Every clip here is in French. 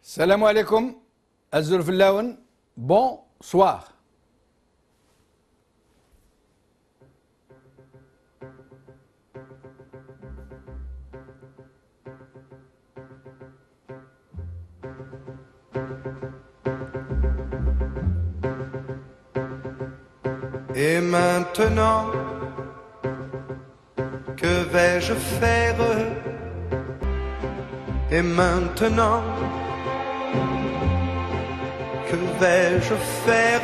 Salam alaikum, Azur Fillaoun, bonsoir. Et maintenant, que vais-je faire? Et maintenant, que vais-je faire?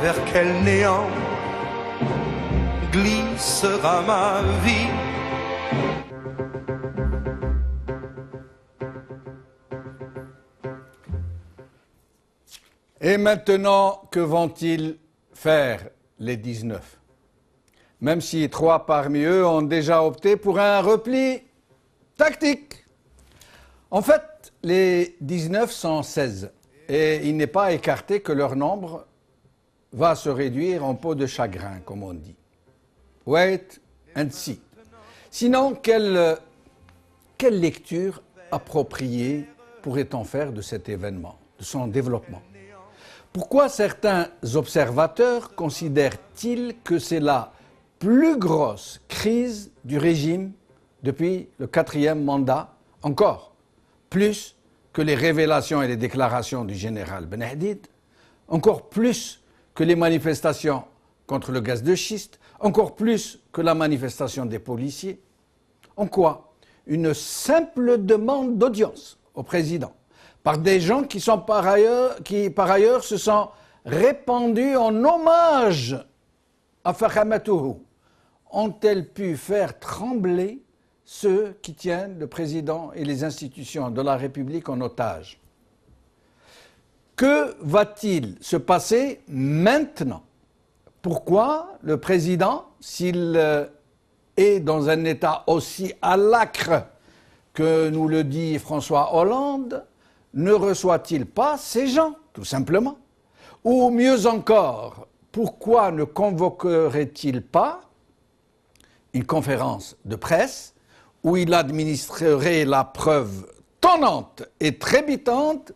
Vers quel néant glissera ma vie? Et maintenant, que vont-ils faire, les 19? Même si 3 parmi eux ont déjà opté pour un repli tactique. En fait, les 19 sont 16, et il n'est pas écarté que leur nombre va se réduire en peau de chagrin, comme on dit. Wait and see. Sinon, quelle lecture appropriée pourrait-on faire de cet événement, de son développement? Pourquoi certains observateurs considèrent-ils que c'est la plus grosse crise du régime depuis le 4e mandat, encore plus que les révélations et les déclarations du général Ben Hadid, encore plus que les manifestations contre le gaz de schiste, encore plus que la manifestation des policiers? En quoi une simple demande d'audience au président par des gens qui par ailleurs se sont répandus en hommage à Fakhamatuhu, ont-elles pu faire trembler ceux qui tiennent le président et les institutions de la République en otage? Que va-t-il se passer maintenant? Pourquoi le président, s'il est dans un état aussi à l'acre que nous le dit François Hollande, ne reçoit-il pas ces gens, tout simplement? Ou mieux encore, pourquoi ne convoquerait-il pas une conférence de presse où il administrerait la preuve tonnante et trépidante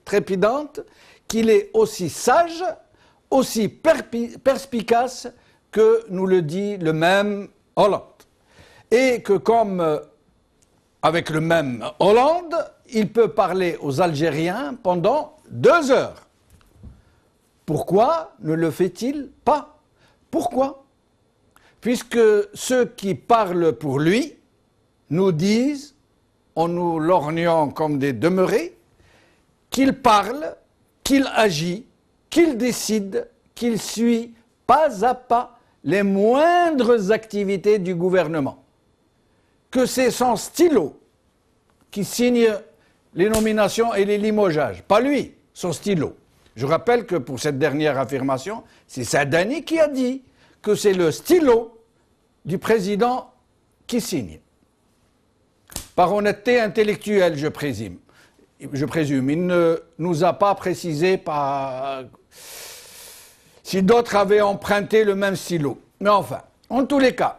qu'il est aussi sage, aussi perspicace que nous le dit le même Hollande? Et que comme avec le même Hollande, il peut parler aux Algériens pendant 2 heures. Pourquoi ne le fait-il pas? Pourquoi? Puisque ceux qui parlent pour lui nous disent, en nous lorgnant comme des demeurés, qu'il parle, qu'il agit, qu'il décide, qu'il suit pas à pas les moindres activités du gouvernement. Que c'est son stylo qui signe les nominations et les limogeages, pas lui, son stylo. Je rappelle que pour cette dernière affirmation, c'est Sadani qui a dit que c'est le stylo du président qui signe. Par honnêteté intellectuelle, je présume. Il ne nous a pas précisé si d'autres avaient emprunté le même stylo. Mais enfin, en tous les cas,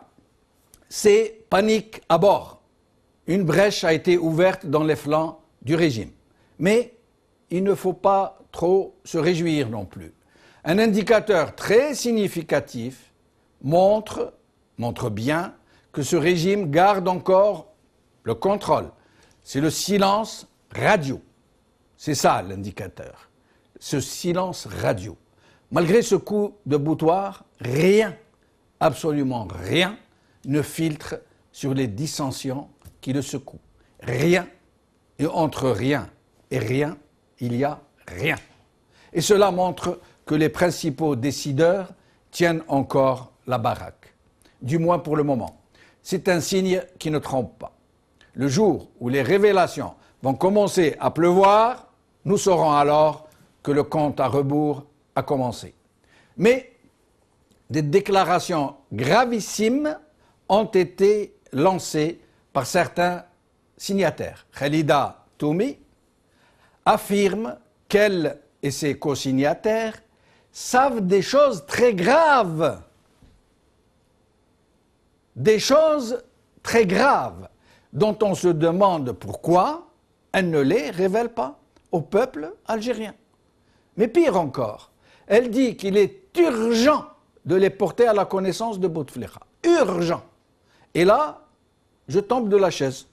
c'est panique à bord. Une brèche a été ouverte dans les flancs du régime. Mais il ne faut pas trop se réjouir non plus. Un indicateur très significatif montre bien que ce régime garde encore le contrôle. C'est le silence radio. C'est ça l'indicateur. Ce silence radio. Malgré ce coup de boutoir, rien, absolument rien, ne filtre sur les dissensions qui le secouent. Rien. Et entre rien et rien, il y a rien. Et cela montre que les principaux décideurs tiennent encore la baraque. Du moins pour le moment. C'est un signe qui ne trompe pas. Le jour où les révélations vont commencer à pleuvoir, nous saurons alors que le compte à rebours a commencé. Mais des déclarations gravissimes ont été lancées par certains signataires. Khalida Toumi affirme qu'elle et ses co-signataires savent des choses très graves. Des choses très graves dont on se demande pourquoi elle ne les révèle pas au peuple algérien. Mais pire encore, elle dit qu'il est urgent de les porter à la connaissance de Bouteflika. Urgent. Et là, je tombe de la chaise.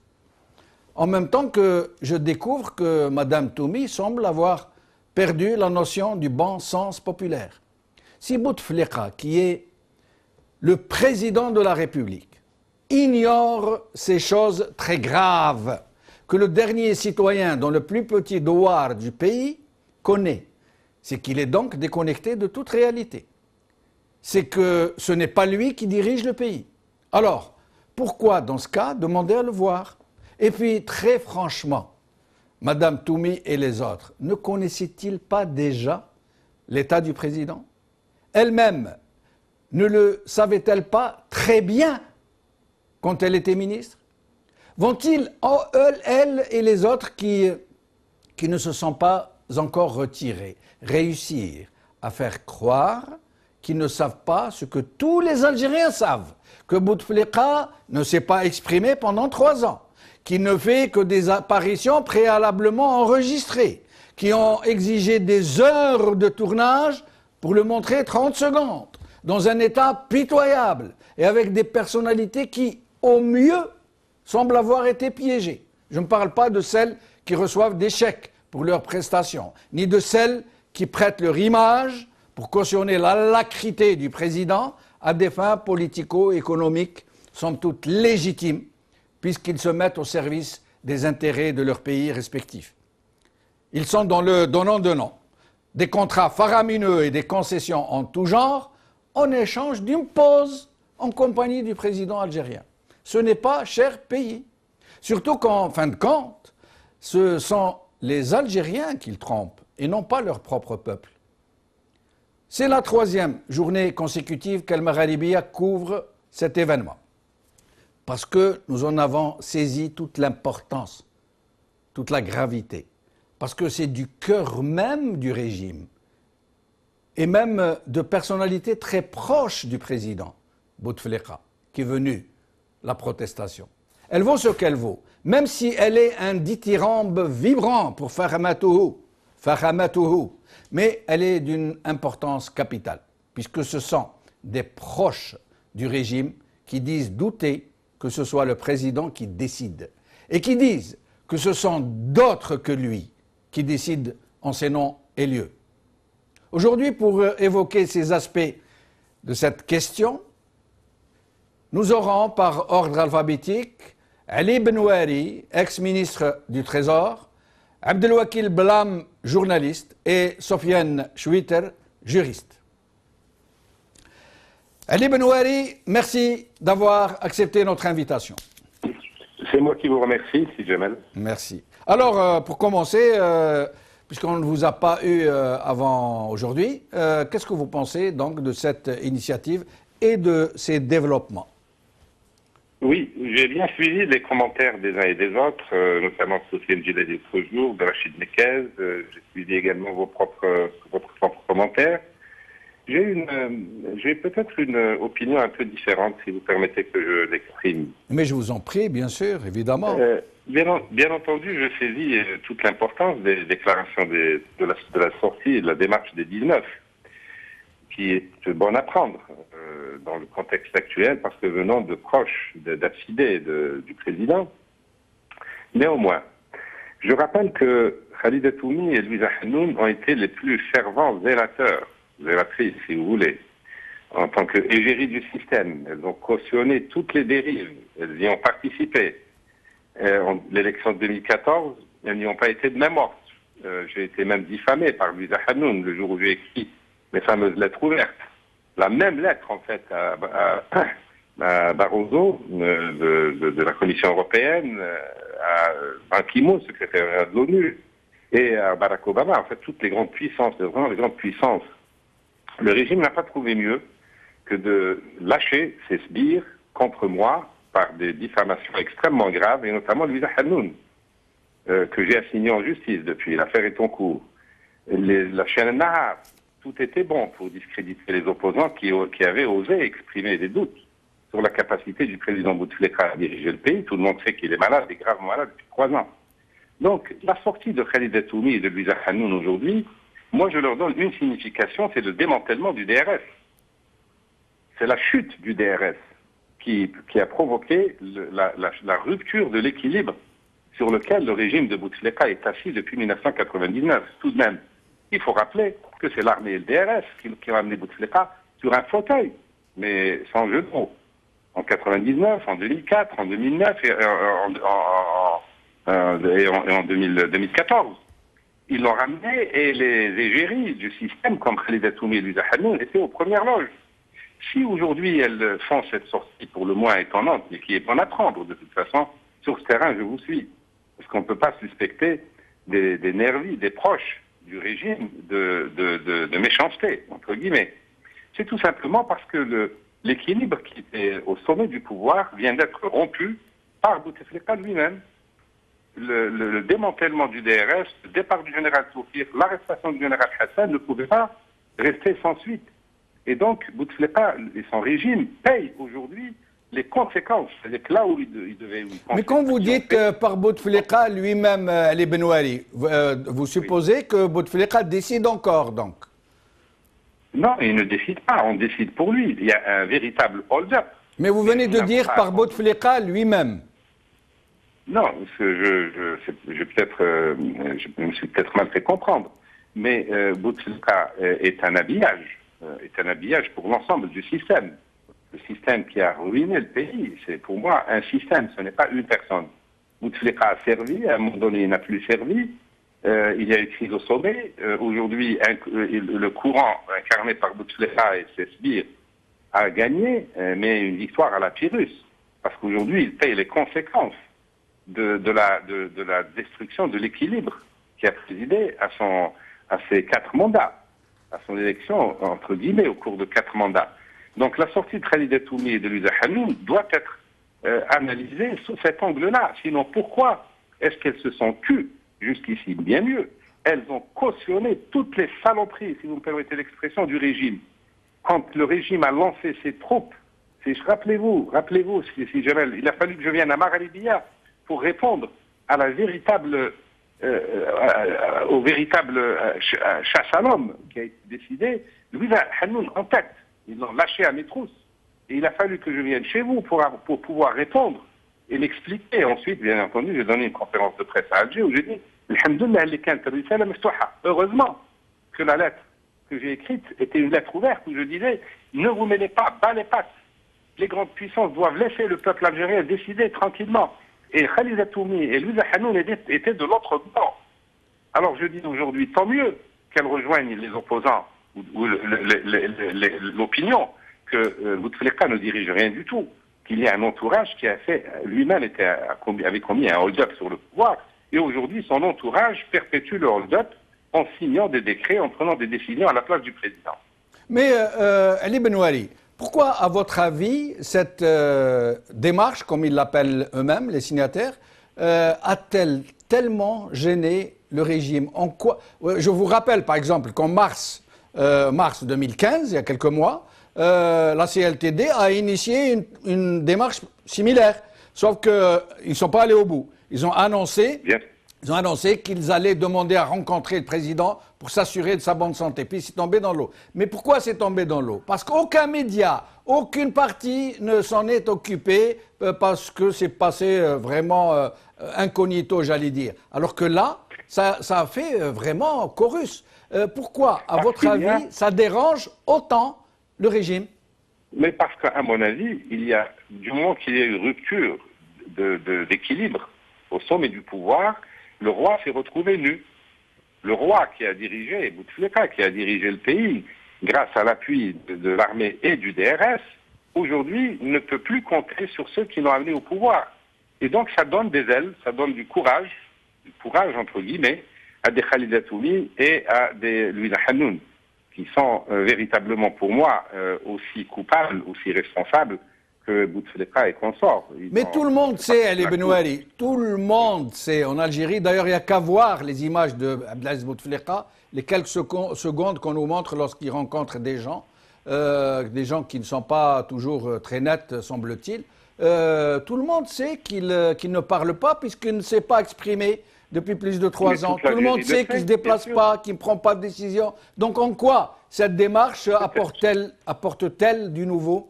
En même temps que je découvre que Mme Toumi semble avoir perdu la notion du bon sens populaire. Si Bouteflika, qui est le président de la République, ignore ces choses très graves que le dernier citoyen dans le plus petit douar du pays connaît, c'est qu'il est donc déconnecté de toute réalité. C'est que ce n'est pas lui qui dirige le pays. Alors, pourquoi dans ce cas demander à le voir? Et puis, très franchement, Mme Toumi et les autres, ne connaissaient-ils pas déjà l'état du président? Elle-même, ne le savait-elle pas très bien quand elle était ministre? Vont-ils, elle et les autres qui ne se sont pas encore retirés, réussir à faire croire qu'ils ne savent pas ce que tous les Algériens savent, que Bouteflika ne s'est pas exprimé pendant 3 ans, qui ne fait que des apparitions préalablement enregistrées, qui ont exigé des heures de tournage pour le montrer 30 secondes, dans un état pitoyable, et avec des personnalités qui, au mieux, semblent avoir été piégées. Je ne parle pas de celles qui reçoivent des chèques pour leurs prestations, ni de celles qui prêtent leur image pour cautionner la lacrité du président à des fins politico-économiques, somme toute légitimes, puisqu'ils se mettent au service des intérêts de leurs pays respectifs. Ils sont dans le donnant-donnant, des contrats faramineux et des concessions en tout genre, en échange d'une pause en compagnie du président algérien. Ce n'est pas cher payé. Surtout qu'en fin de compte, ce sont les Algériens qu'ils trompent et non pas leur propre peuple. C'est la 3e journée consécutive qu'Al Magharibiya couvre cet événement. Parce que nous en avons saisi toute l'importance, toute la gravité. Parce que c'est du cœur même du régime et même de personnalités très proches du président, Bouteflika, qui est venu la protestation. Elle vaut ce qu'elle vaut, même si elle est un dithyrambe vibrant pour Fahamatohu, mais elle est d'une importance capitale, puisque ce sont des proches du régime qui disent douter que ce soit le président qui décide, et qui disent que ce sont d'autres que lui qui décident en ses noms et lieux. Aujourd'hui, pour évoquer ces aspects de cette question, nous aurons par ordre alphabétique Ali Benouari, ex-ministre du Trésor, Abdelwakil Blam, journaliste, et Sofiane Chouiter, juriste. Ali Benouari, merci d'avoir accepté notre invitation. C'est moi qui vous remercie, si Jamal. Merci. Alors, pour commencer, puisqu'on ne vous a pas eu avant aujourd'hui, qu'est-ce que vous pensez donc de cette initiative et de ces développements? Oui, j'ai bien suivi les commentaires des uns et des autres, notamment de Sofiane Djilali l'autre jour, de Rachid Mekez. J'ai suivi également votre propre commentaire. J'ai peut-être une opinion un peu différente, si vous permettez que je l'exprime. Mais je vous en prie, bien sûr, évidemment. Bien entendu, je saisis toute l'importance des déclarations de la sortie et de la démarche des 19, qui est bonne à prendre dans le contexte actuel, parce que venant de proches d'affidés du président. Néanmoins, je rappelle que Khalida Toumi et Louisa Hanoun ont été les plus fervents zélatrices, si vous voulez, en tant qu'égéries du système. Elles ont cautionné toutes les dérives, elles y ont participé. L'élection de 2014, elles n'y ont pas été de même ordre. J'ai été même diffamé par Louisa Hanoun le jour où j'ai écrit mes fameuses lettres ouvertes. La même lettre, en fait, à Barroso, de la Commission européenne, à Ban Ki-moon, secrétaire de l'ONU, et à Barack Obama, en fait, toutes les grandes puissances, vraiment les grandes puissances. Le régime n'a pas trouvé mieux que de lâcher ses sbires contre moi par des diffamations extrêmement graves, et notamment Louisa Hanoun, que j'ai assigné en justice depuis. L'affaire est en cours. La chaîne Nahar, tout était bon pour discréditer les opposants qui avaient osé exprimer des doutes sur la capacité du président Bouteflika à diriger le pays. Tout le monde sait qu'il est malade, et gravement malade depuis 3 ans. Donc, la sortie de Khalid Atoumi et de Louisa Hanoun aujourd'hui, moi je leur donne une signification, c'est le démantèlement du DRS. C'est la chute du DRS qui a provoqué la rupture de l'équilibre sur lequel le régime de Bouteflika est assis depuis 1999. Tout de même, il faut rappeler que c'est l'armée et le DRS qui ont amené Bouteflika sur un fauteuil, mais sans jeu de mots. En 99, en 2004, en 2009 et en 2014. Ils l'ont ramené et les égéries du système, comme Khalid Atoumi et Louisa Hanoun, étaient aux premières loges. Si aujourd'hui elles font cette sortie pour le moins étonnante, mais qui est bonne à prendre de toute façon, sur ce terrain, je vous suis. Parce qu'on ne peut pas suspecter des nervis, des proches du régime de méchanceté, entre guillemets. C'est tout simplement parce que l'équilibre qui était au sommet du pouvoir vient d'être rompu par Bouteflika lui-même. Le démantèlement du DRS, le départ du général Toufir, l'arrestation du général Hassan ne pouvaient pas rester sans suite. Et donc, Bouteflika et son régime payent aujourd'hui les conséquences. C'est-à-dire que là où il devait... Mais quand vous dites par Bouteflika lui-même, Ali Benouari, vous supposez que Bouteflika décide encore, donc? Non, il ne décide pas, on décide pour lui. Il y a un véritable hold-up. Mais vous venez de dire par Bouteflika lui-même. Non, je me suis peut-être mal fait comprendre. Mais Bouteflika est un habillage pour l'ensemble du système. Le système qui a ruiné le pays, c'est pour moi un système, ce n'est pas une personne. Bouteflika a servi, à un moment donné il n'a plus servi. Il y a une crise au sommet. Aujourd'hui, le courant incarné par Bouteflika et ses sbires a gagné, mais une victoire à la Pyrrhus. Parce qu'aujourd'hui, il paye les conséquences de la destruction de l'équilibre qui a présidé à ses 4 mandats, à son élection, entre guillemets, au cours de 4 mandats. Donc la sortie de Khalid Atoumi et de Louisa Hanoun doit être analysée sous cet angle-là. Sinon, pourquoi est-ce qu'elles se sont tues jusqu'ici? Bien mieux, elles ont cautionné toutes les saloperies, si vous me permettez l'expression, du régime. Quand le régime a lancé ses troupes, rappelez-vous, si Jamel, il a fallu que je vienne à Maralibia pour répondre à la véritable, au véritable chasse à l'homme qui a été décidé. Louisa Hanoun en tête. Ils l'ont lâché à mes trousses. Et il a fallu que je vienne chez vous pour pouvoir répondre et l'expliquer. Ensuite, bien entendu, j'ai donné une conférence de presse à Alger où j'ai dit heureusement que la lettre que j'ai écrite était une lettre ouverte où je disais ne vous mêlez pas bas les pattes. Les grandes puissances doivent laisser le peuple algérien décider tranquillement. Et Khalid Atoumi et Louisa Hanoun étaient de l'autre bord. Alors je dis aujourd'hui, tant mieux qu'elles rejoignent les opposants ou l'opinion que Bouteflika ne dirige rien du tout, qu'il y a un entourage qui a fait, lui-même avait commis un hold-up sur le pouvoir, et aujourd'hui son entourage perpétue le hold-up en signant des décrets, en prenant des décisions à la place du président. Mais Ali Benouari, pourquoi, à votre avis, cette démarche, comme ils l'appellent eux-mêmes, les signataires, a-t-elle tellement gêné le régime? En quoi... Je vous rappelle, par exemple, qu'en mars 2015, il y a quelques mois, la CLTD a initié une démarche similaire, sauf qu'ils ne sont pas allés au bout. Ils ont annoncé qu'ils allaient demander à rencontrer le président pour s'assurer de sa bonne santé. Puis c'est tombé dans l'eau. Mais pourquoi c'est tombé dans l'eau? Parce qu'aucun média, aucune partie ne s'en est occupé parce que c'est passé vraiment incognito, j'allais dire. Alors que là, ça a fait vraiment chorus. Pourquoi, à votre avis, ça dérange autant le régime? Mais parce qu'à mon avis, du moment qu'il y a eu rupture d'équilibre au sommet du pouvoir, le roi s'est retrouvé nu. Le roi qui a dirigé, Bouteflika, qui a dirigé le pays, grâce à l'appui de l'armée et du DRS, aujourd'hui ne peut plus compter sur ceux qui l'ont amené au pouvoir. Et donc ça donne des ailes, ça donne du courage entre guillemets, à des Khalid Atoumi et à des Louisa Hanoun, qui sont véritablement pour moi aussi coupables, aussi responsables que Bouteflika et consorts. Mais tout le monde sait, Ali Benouari, tout le monde sait en Algérie, d'ailleurs il n'y a qu'à voir les images de Abdelaziz Bouteflika, les quelques secondes qu'on nous montre lorsqu'il rencontre des gens qui ne sont pas toujours très nets, semble-t-il. Tout le monde sait qu'il ne parle pas puisqu'il ne sait pas exprimer depuis plus de 3 ans. toute la Tout le monde jury de sait fait, qu'il ne se déplace bien sûr. pas, qu'il ne prend pas de décision. Donc en quoi cette démarche apporte-t-elle du nouveau?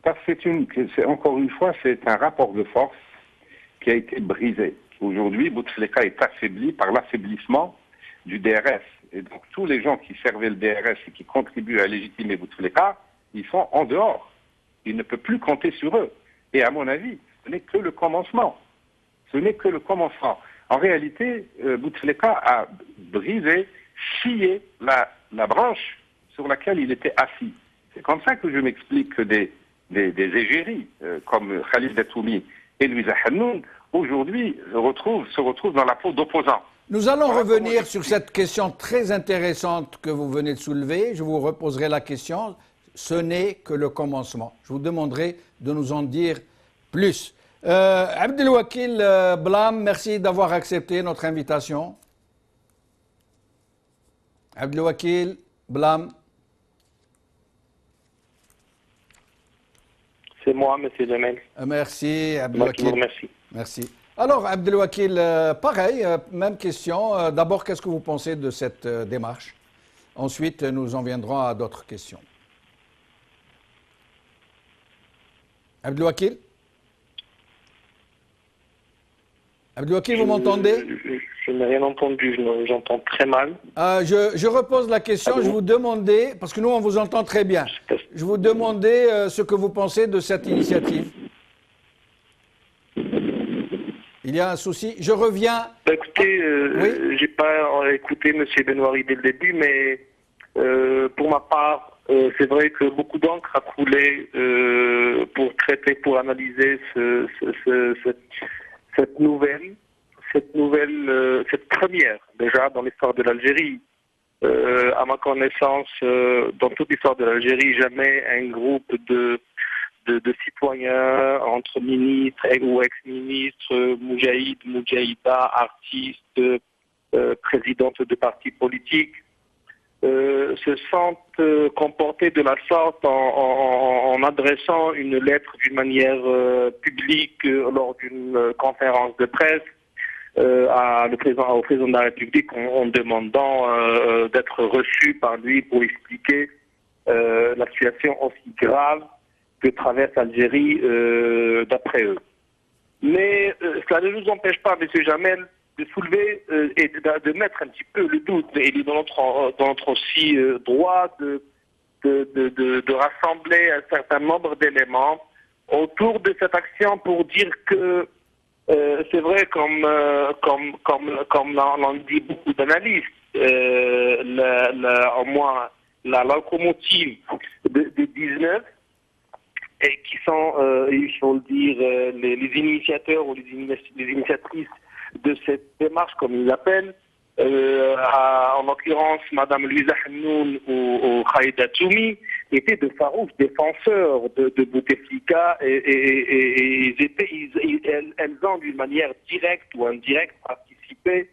Parce que encore une fois, c'est un rapport de force qui a été brisé. Aujourd'hui, Bouteflika est affaibli par l'affaiblissement du DRS. Et donc tous les gens qui servaient le DRS et qui contribuent à légitimer Bouteflika, ils sont en dehors. Il ne peut plus compter sur eux. Et à mon avis, ce n'est que le commencement. Ce n'est que le commencement. En réalité, Bouteflika a brisé, scié la branche sur laquelle il était assis. C'est comme ça que je m'explique que des égéries comme Khalid Datoumi et Louisa Hannoun, aujourd'hui, se retrouvent dans la peau d'opposants. Nous allons revenir sur cette question très intéressante que vous venez de soulever. Je vous reposerai la question. Ce n'est que le commencement. Je vous demanderai de nous en dire plus. Abdelwakil Blam, merci d'avoir accepté notre invitation. Abdelwakil Blam. C'est moi, monsieur Jamel. Merci, Moi qui Abdelwakil. vous remercie. Merci. Alors, Abdelwakil, pareil, même question. D'abord, qu'est-ce que vous pensez de cette démarche? Ensuite, nous en viendrons à d'autres questions. Abdelwakil? Abdelwakil, vous m'entendez? Je n'ai rien entendu, j'entends très mal. Je repose la question, Allô? je vous demandais, parce que nous on vous entend très bien, je vous demandais ce que vous pensez de cette initiative. Il y a un souci, je reviens. Écoutez, Oui. j'ai pas écouté M. Benoît dès le début, mais pour ma part, c'est vrai que beaucoup d'encre a coulé pour traiter, pour analyser cette nouvelle, cette première déjà dans l'histoire de l'Algérie. À ma connaissance, dans toute l'histoire de l'Algérie, jamais un groupe de citoyens entre ministres ou ex-ministres, moudjahid, moudjahida, artistes, présidentes de partis politiques, se sentent comportés de la sorte en adressant une lettre d'une manière publique lors d'une conférence de presse au président de la République en demandant d'être reçu par lui pour expliquer la situation aussi grave que traverse l'Algérie d'après eux. Mais cela ne nous empêche pas, M. Jamel, de soulever et de mettre un petit peu le doute. Et il est dans notre aussi droit de rassembler un certain nombre d'éléments autour de cette action pour dire que c'est vrai, comme l'ont dit beaucoup d'analystes, au moins la locomotive de 19, et qui sont, il faut le dire, les initiateurs ou les initiatrices de cette démarche, comme ils l'appellent, en l'occurrence Mme Louisa Hannoun ou Khalid Datoumi, étaient de farouches défenseurs de Bouteflika et elles ont d'une manière directe ou indirecte participé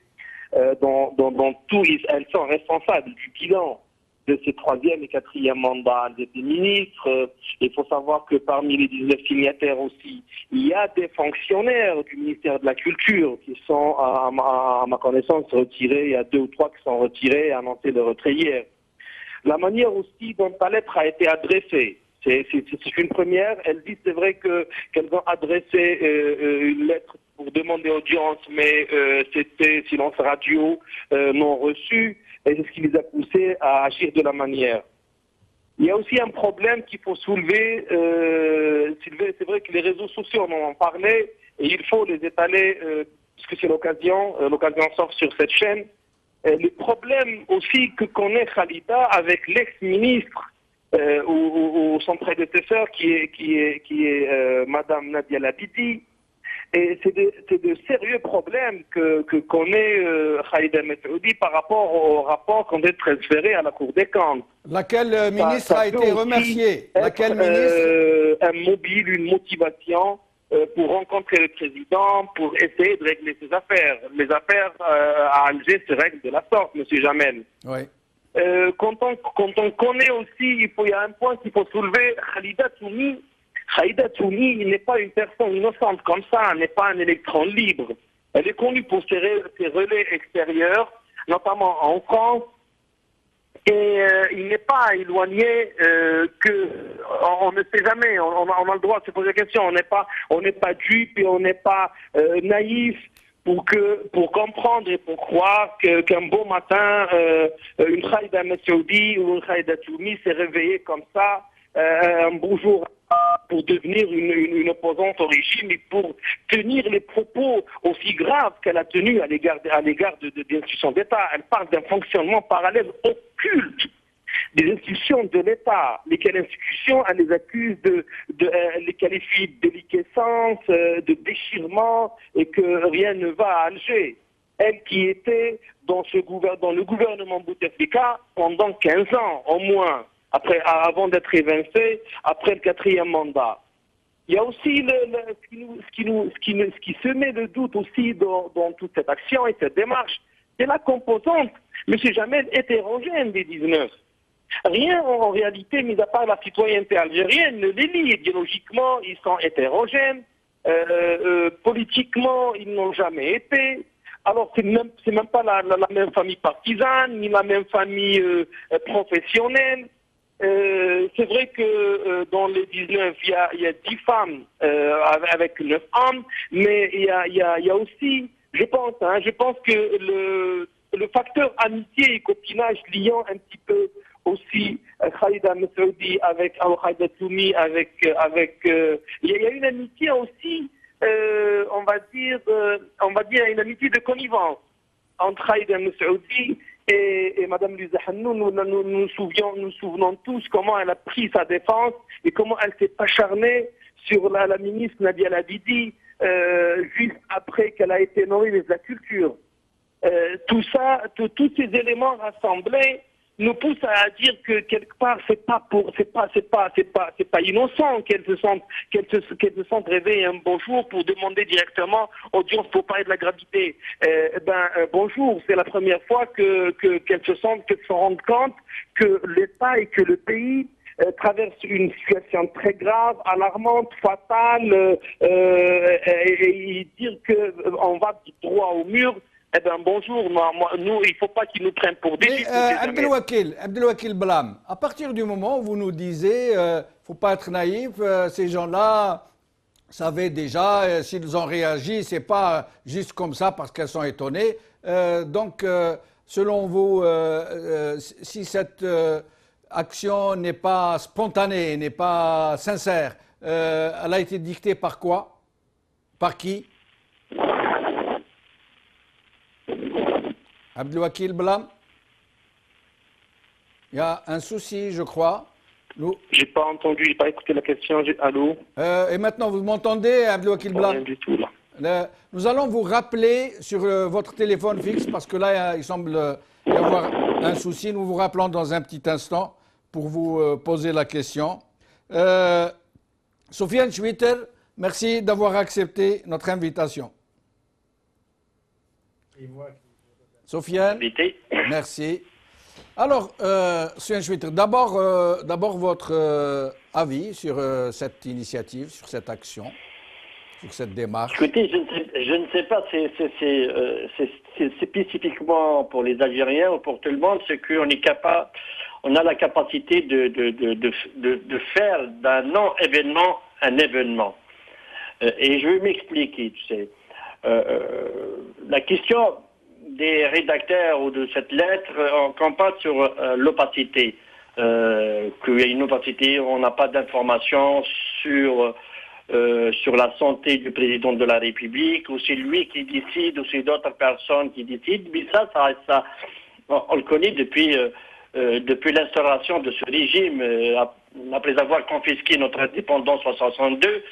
dans tout. Elles sont responsables du bilan de ces 3e et 4e mandats des ministres. Il faut savoir que parmi les 19 signataires aussi, il y a des fonctionnaires du ministère de la Culture qui sont, à ma connaissance, retirés. Il y a 2 ou 3 qui sont retirés et annoncé le retrait hier. La manière aussi dont la lettre a été adressée, c'est une première. Elles disent, c'est vrai qu'elles ont adressé une lettre pour demander audience, mais c'était silence radio non reçu. Et c'est ce qui les a poussés à agir de la manière. Il y a aussi un problème qu'il faut soulever. C'est vrai que les réseaux sociaux, on en parlait, et il faut les étaler, puisque c'est l'occasion s'offre sur cette chaîne. Le problème aussi que connaît Khalida avec l'ex-ministre ou son prédécesseur qui est Madame Nadia Labidi. Et c'est de sérieux problèmes que connaît Khalida Messoudi par rapport au rapport qu'on a transféré à la Cour des comptes. Laquelle ministre a été remerciée? Laquelle ministre? Un mobile, une motivation pour rencontrer le président, pour essayer de régler ses affaires. Les affaires à Alger se règlent de la sorte, M. Jamel. Oui. Quand on connaît aussi, il y a un point qu'il faut soulever, Khalida Toumi, il n'est pas une personne innocente comme ça, il n'est pas un électron libre. Elle est connue pour ses relais extérieurs, notamment en France. Et il n'est pas éloigné on ne sait jamais, on a le droit de se poser la question, on n'est pas dupe et on n'est pas naïf pour comprendre et pour croire qu'un beau matin, une Khaïda Messoudi ou une Khaïda Toumi s'est réveillée comme ça, un beau jour, pour devenir une opposante au régime et pour tenir les propos aussi graves qu'elle a tenus à l'égard des institutions d'État. Elle parle d'un fonctionnement parallèle occulte des institutions de l'État, lesquelles institutions elle les accuse les qualifie de déliquescence, de déchirement et que rien ne va à Alger. Elle qui était dans le gouvernement Bouteflika pendant 15 ans au moins, avant d'être évincée, après le 4e mandat. Il y a aussi ce qui semait le doute aussi dans toute cette action et cette démarche, c'est la composante, M. Jamel, hétérogène des 19. Rien en réalité, mis à part la citoyenneté algérienne, ne les lie. Idéologiquement, ils sont hétérogènes. Politiquement, ils n'ont jamais été. Alors, c'est même pas la même famille partisane, ni la même famille professionnelle. C'est vrai que dans les 19, il y a 10 femmes avec 9 hommes, mais il y a aussi, je pense que le facteur amitié et copinage liant un petit peu aussi Khaïda Messoudi avec Khaïda Toumi, il y a une amitié aussi, on va dire une amitié de connivence entre Khaïda Messoudi et Mme Luzahannou. Nous souvenons tous comment elle a pris sa défense et comment elle s'est acharnée sur la ministre Nadia Labidi juste après qu'elle a été nommée ministre de la Culture. Tous ces éléments rassemblés nous poussent à dire que quelque part c'est pas innocent qu'elles se sentent réveillées un bon jour pour demander directement audience pour parler de la gravité. Bonjour, c'est la première fois qu'elles se rendent compte que l'État et que le pays traverse une situation très grave, alarmante, fatale, et dire qu'on va droit au mur. Bonjour, nous, il ne faut pas qu'ils nous prennent pour des juifs. Abdelwakil Blam, à partir du moment où vous nous disiez, il ne faut pas être naïf, ces gens-là savaient déjà, s'ils ont réagi, ce n'est pas juste comme ça parce qu'elles sont étonnées. Donc, selon vous, si cette action n'est pas spontanée, n'est pas sincère, elle a été dictée par quoi? Par qui? Abdelwakil Blam, il y a un souci, je crois. J'ai pas entendu, j'ai pas écouté la question. Allô? Et maintenant, vous m'entendez, Abdelwakil Blam? Rien du tout, là. Nous allons vous rappeler sur votre téléphone fixe, parce que là, il semble y avoir un souci. Nous vous rappelons dans un petit instant pour vous poser la question. Sofiane Schwitter, merci d'avoir accepté notre invitation. Sofiane, merci. Alors, Sofiane Schwitter, d'abord votre avis sur cette initiative, sur cette action, sur cette démarche. Écoutez, je ne sais pas, c'est spécifiquement pour les Algériens ou pour tout le monde, c'est qu'on est capable, on a la capacité de faire d'un non-événement un événement. Et je vais m'expliquer, tu sais. La question des rédacteurs ou de cette lettre, on campagne sur l'opacité. Qu'il y a une opacité, on n'a pas d'informations sur la santé du président de la République, ou c'est lui qui décide, ou c'est d'autres personnes qui décident. Mais ça on le connaît depuis l'instauration de ce régime, après avoir confisqué notre indépendance en 1962.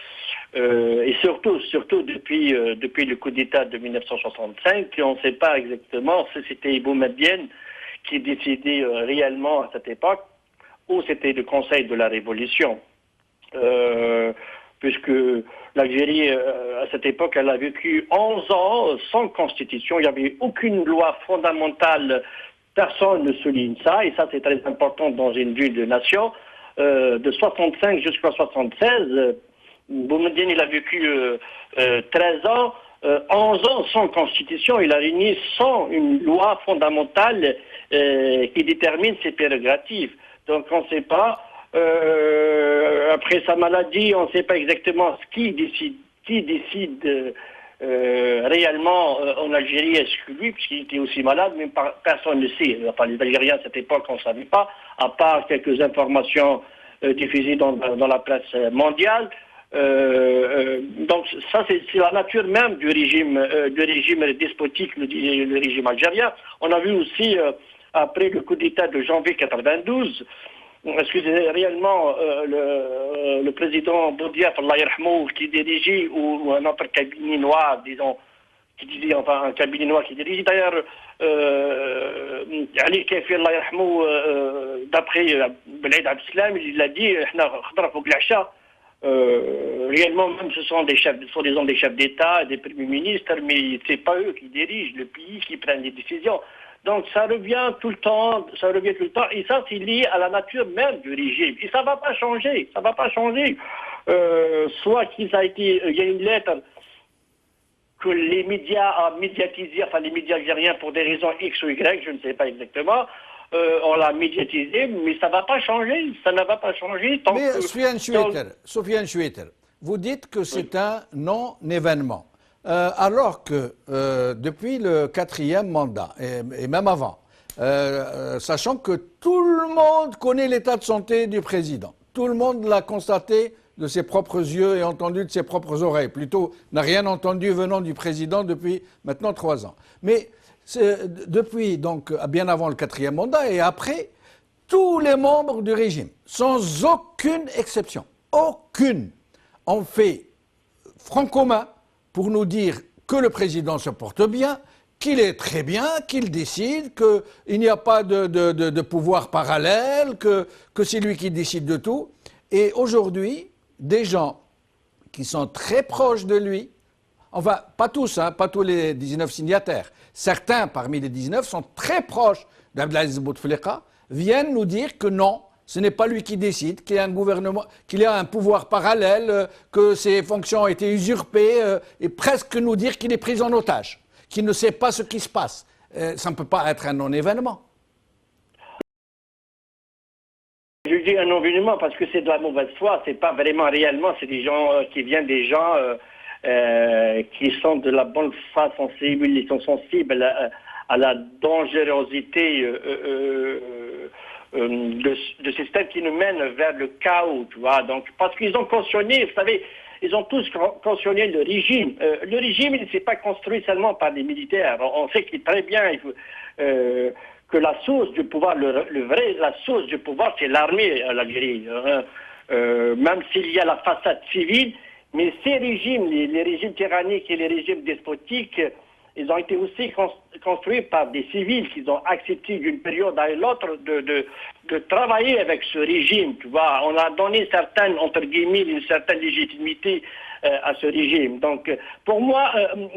Et surtout depuis le coup d'État de 1965, on ne sait pas exactement si c'était Boumedienne qui décidait réellement à cette époque, ou c'était le Conseil de la Révolution. Puisque l'Algérie, à cette époque, elle a vécu 11 ans sans constitution, il n'y avait aucune loi fondamentale, personne ne souligne ça, et ça c'est très important dans une vue de nation. De 65 jusqu'à 76, Boumedienne, il a vécu 13 ans 11 ans sans constitution, il a régné sans une loi fondamentale qui détermine ses prérogatives. Donc on ne sait pas, après sa maladie, on ne sait pas exactement qui décide réellement en Algérie. Est-ce que lui, puisqu'il était aussi malade, mais personne ne sait. Enfin, les Algériens à cette époque, on ne savait pas, à part quelques informations diffusées dans la presse mondiale. Donc ça, c'est la nature même du régime despotique, le régime algérien. On a vu aussi, après le coup d'État de janvier 92, est-ce que c'est réellement le président Boudiaf, Allah yarhamou, qui dirigeait, ou un autre cabinet noir, disons, un cabinet noir qui dirigeait. D'ailleurs, Ali Kaifi, Allah yarhamou, d'après Belaïd Abdeslam, il a dit, réellement, même ce sont des chefs d'État, des premiers ministres, mais c'est pas eux qui dirigent le pays, qui prennent les décisions. Donc ça revient tout le temps, et ça c'est lié à la nature même du régime. Et ça va pas changer, soit il y a une lettre que les médias ont médiatisée, enfin les médias algériens pour des raisons X ou Y, je ne sais pas exactement, on l'a médiatisé, mais ça ne va pas changer, tant mais que... Soufiane Choueter, vous dites que c'est un non-événement. Alors que depuis le 4e mandat, et même avant, sachant que tout le monde connaît l'état de santé du président, tout le monde l'a constaté de ses propres yeux et entendu de ses propres oreilles, plutôt n'a rien entendu venant du président depuis maintenant 3 ans. Mais depuis, donc, bien avant le 4e mandat et après, tous les membres du régime, sans aucune exception, ont fait front commun pour nous dire que le président se porte bien, qu'il est très bien, qu'il décide, qu'il n'y a pas de pouvoir parallèle, que c'est lui qui décide de tout. Et aujourd'hui, des gens qui sont très proches de lui, enfin pas tous, pas tous les 19 signataires, certains parmi les 19 sont très proches d'Abdelaziz Bouteflika, viennent nous dire que non, ce n'est pas lui qui décide, qu'il y a un gouvernement, qu'il y a un pouvoir parallèle, que ses fonctions ont été usurpées, et presque nous dire qu'il est pris en otage, qu'il ne sait pas ce qui se passe. Ça ne peut pas être un non-événement. Je dis un non-événement parce que c'est de la mauvaise foi, c'est pas vraiment réellement, c'est des gens qui viennent des gens qui sont de la bonne foi sensible, ils sont sensibles à la dangerosité de système qui nous mène vers le chaos, tu vois. Donc, parce qu'ils ont cautionné, vous savez, ils ont tous cautionné le régime. Le régime, il ne s'est pas construit seulement par des militaires. On sait qu'il est très bien que la source du pouvoir, la source du pouvoir, c'est l'armée à l'Algérie. Même s'il y a la façade civile, mais ces régimes, les régimes tyranniques et les régimes despotiques, ils ont été aussi construits par des civils qui ont accepté d'une période à l'autre de travailler avec ce régime. Tu vois, on a donné certaines, entre guillemets, une certaine légitimité à ce régime. Donc, pour moi,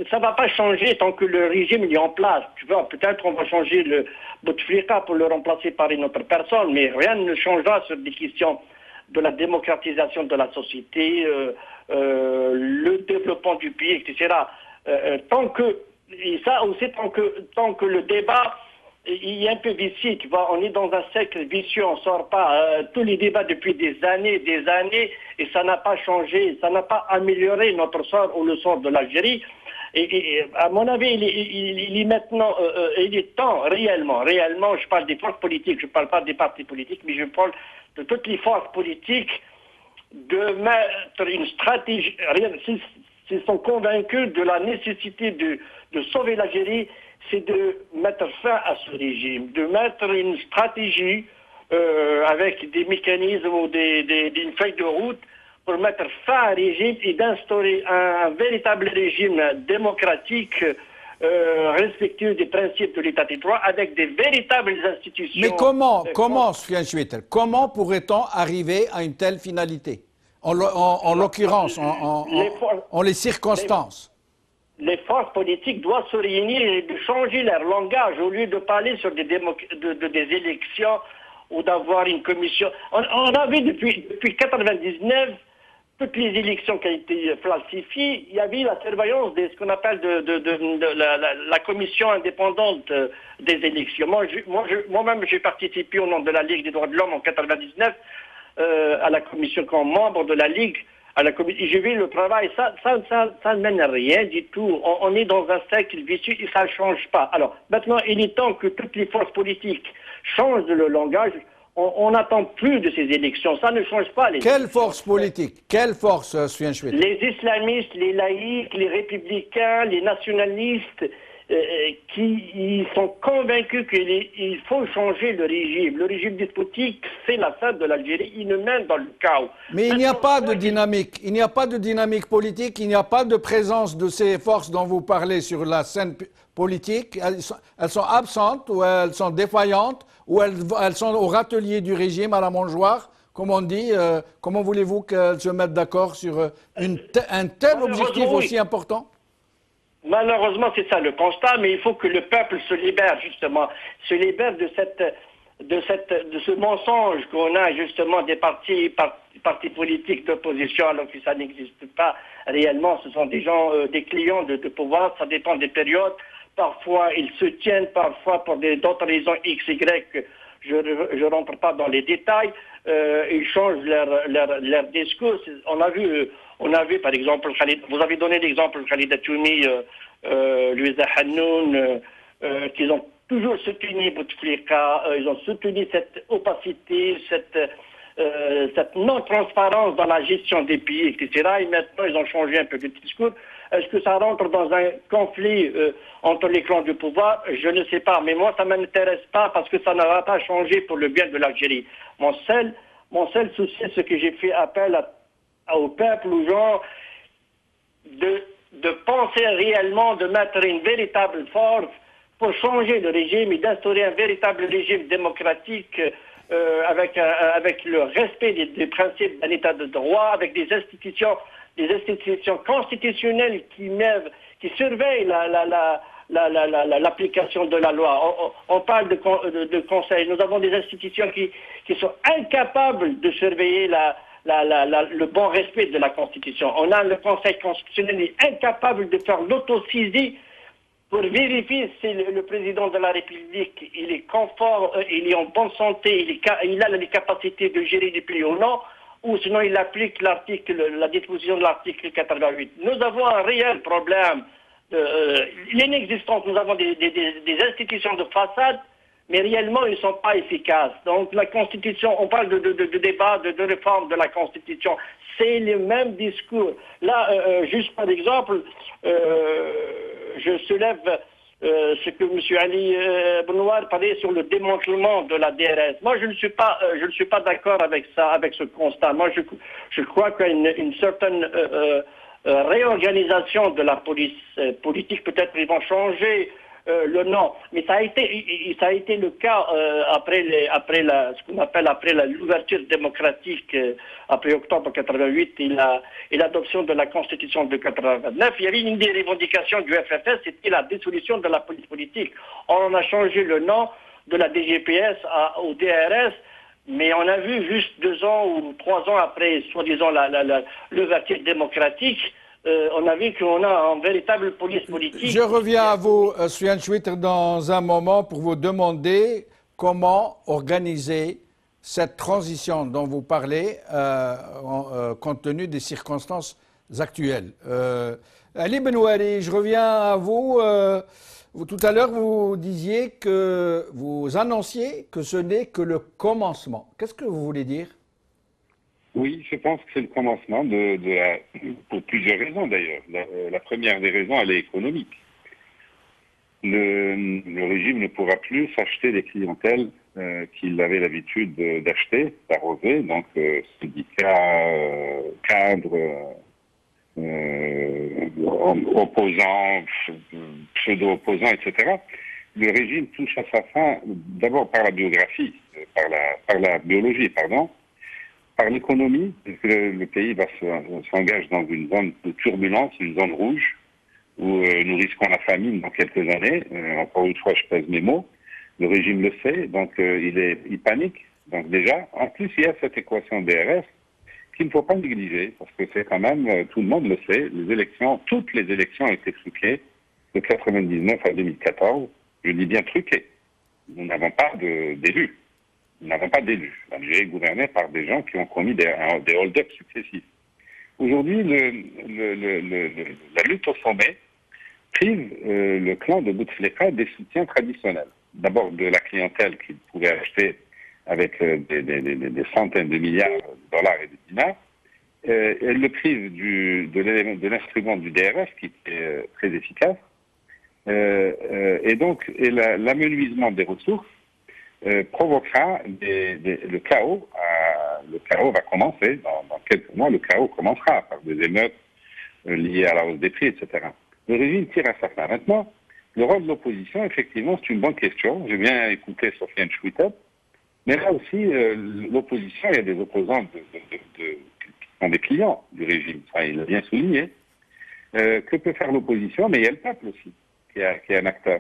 ça ne va pas changer tant que le régime est en place. Tu vois, peut-être on va changer le Bouteflika pour le remplacer par une autre personne, mais rien ne changera sur des questions de la démocratisation de la société, le développement du pays, etc. Et ça aussi, tant que le débat il est un peu vicié, tu vois, on est dans un cercle vicieux, on ne sort pas. Tous les débats depuis des années, et ça n'a pas changé, ça n'a pas amélioré notre sort ou le sort de l'Algérie. Et à mon avis, il est maintenant, il est temps, réellement, je parle des forces politiques, je ne parle pas des partis politiques, mais je parle de toutes les forces politiques, de mettre une stratégie, s'ils sont convaincus de la nécessité de sauver l'Algérie, c'est de mettre fin à ce régime, de mettre une stratégie avec des mécanismes ou une feuille de route pour mettre fin à un régime et d'instaurer un véritable régime démocratique respectueux des principes de l'état de droit avec des véritables institutions. Mais comment, Soufiane Choueter, comment pourrait-on arriver à une telle finalité? En l'occurrence, en les circonstances. Les forces politiques doivent se réunir et de changer leur langage au lieu de parler sur des élections ou d'avoir une commission. On a vu depuis 1999 toutes les élections qui ont été falsifiées, il y avait la surveillance de ce qu'on appelle la commission indépendante des élections. Moi-même, j'ai participé au nom de la Ligue des droits de l'homme en 99 à la commission comme membre de la Ligue. J'ai vu le travail, ça ne mène à rien du tout. On est dans un cercle vicieux et ça ne change pas. Alors, maintenant, il est temps que toutes les forces politiques changent le langage. On n'attend plus de ces élections. Ça ne change pas les Quelle élections. force politique? Quelle force, Soufiane Chouet? Les islamistes, les laïcs, les républicains, les nationalistes qui sont convaincus qu'il faut changer le régime. Le régime despotique, c'est la fin de l'Algérie. Il nous mène dans le chaos. Mais il n'y a pas de dynamique. Il n'y a pas de dynamique politique. Il n'y a pas de présence de ces forces dont vous parlez sur la scène politique. Elles sont absentes ou elles sont défaillantes ou elles sont au râtelier du régime, à la mangeoire, comme on dit. Comment voulez-vous qu'elles se mettent d'accord sur un tel objectif aussi important? Malheureusement, c'est ça le constat, mais il faut que le peuple se libère, justement, se libère de ce mensonge qu'on a, justement, des partis politiques d'opposition, alors que ça n'existe pas réellement. Ce sont des gens, des clients de pouvoir, ça dépend des périodes. Parfois, ils se tiennent, parfois, pour d'autres raisons X, Y, je ne rentre pas dans les détails. Ils changent leur discours. On a vu, par exemple, vous avez donné l'exemple Khalida Toumi, Louisa Hannoun, qu'ils ont toujours soutenu Bouteflika, ils ont soutenu cette opacité, cette non-transparence dans la gestion des pays, etc. Et maintenant, ils ont changé un peu de discours. Est-ce que ça rentre dans un conflit entre les clans du pouvoir? Je ne sais pas. Mais moi, ça ne m'intéresse pas parce que ça ne va pas changer pour le bien de l'Algérie. Mon seul souci, c'est que j'ai fait appel au peuple, aux gens, de penser réellement, de mettre une véritable force pour changer le régime et d'instaurer un véritable régime démocratique avec le respect des principes d'un état de droit, avec des institutions constitutionnelles qui surveillent l'application de la loi. On parle de conseil. Nous avons des institutions qui sont incapables de surveiller le bon respect de la Constitution. On a le Conseil constitutionnel est incapable de faire l'autosaisie pour vérifier si le président de la République il est conforme, il est en bonne santé, il a les capacités de gérer les pays ou non, ou sinon il applique la disposition de l'article 88. Nous avons un réel problème inexistant. Nous avons des institutions de façade, mais réellement, ils ne sont pas efficaces. Donc, la Constitution, on parle de débat, de réforme de la Constitution. C'est le même discours. Là, juste par exemple, je soulève ce que M. Ali Benoît parlait sur le démantèlement de la DRS. Moi, je ne suis pas d'accord avec ça, avec ce constat. Moi, je crois qu'il y a une certaine réorganisation de la police politique. Peut-être qu'ils vont changer le nom, mais ça a été le cas après l'ouverture démocratique après octobre 88 et l'adoption de la Constitution de 89. Il y avait une des revendications du FFS, c'était la dissolution de la police politique. On a changé le nom de la DGPS au DRS, mais on a vu juste 2 ans ou 3 ans après, soi-disant, l'ouverture démocratique, on a vu qu'on a une véritable police politique. Je reviens à vous, Soufiane Chouet, dans un moment pour vous demander comment organiser cette transition dont vous parlez compte tenu des circonstances actuelles. Ali Benouari, je reviens à vous. Tout à l'heure, vous disiez que vous annonciez que ce n'est que le commencement. Qu'est-ce que vous voulez dire ? Oui, je pense que c'est le commencement pour plusieurs raisons d'ailleurs. La première des raisons, elle est économique. Le régime ne pourra plus s'acheter des clientèles qu'il avait l'habitude d'acheter, d'arroser, donc syndicats, cadres, opposants, pseudo-opposants, etc. Le régime touche à sa fin d'abord par la biographie, par la biologie, pardon. Par l'économie, parce que le pays s'engage dans une zone de turbulence, une zone rouge, où nous risquons la famine dans quelques années. Encore une fois, je pèse mes mots. Le régime le sait, donc il panique. Donc déjà, en plus, il y a cette équation DRS qu'il ne faut pas négliger, parce que c'est quand même, tout le monde le sait, toutes les élections ont été truquées de 1999 à 2014. Je dis bien truquées. Nous n'avons pas d'élus. Nous n'avons pas d'élus. L'Algérie est gouvernée par des gens qui ont commis des hold-ups successifs. Aujourd'hui, la lutte au sommet prive le clan de Bouteflika des soutiens traditionnels. D'abord de la clientèle qu'il pouvait acheter avec des centaines de milliards de dollars et de dinars. Elle le prive de l'instrument du DRS qui est très efficace. Et donc, l'amenuisement des ressources provoquera le chaos. Le chaos va commencer, dans quelques mois, le chaos commencera par des émeutes liées à la hausse des prix, etc. Le régime tire à sa fin. Maintenant, le rôle de l'opposition, effectivement, c'est une bonne question. J'ai bien écouté Sofiane Chouitab. Mais là aussi, l'opposition, il y a des opposants qui sont des clients du régime. Ça, il l'a bien souligné. Que peut faire l'opposition? Mais il y a le peuple aussi, qui est un acteur.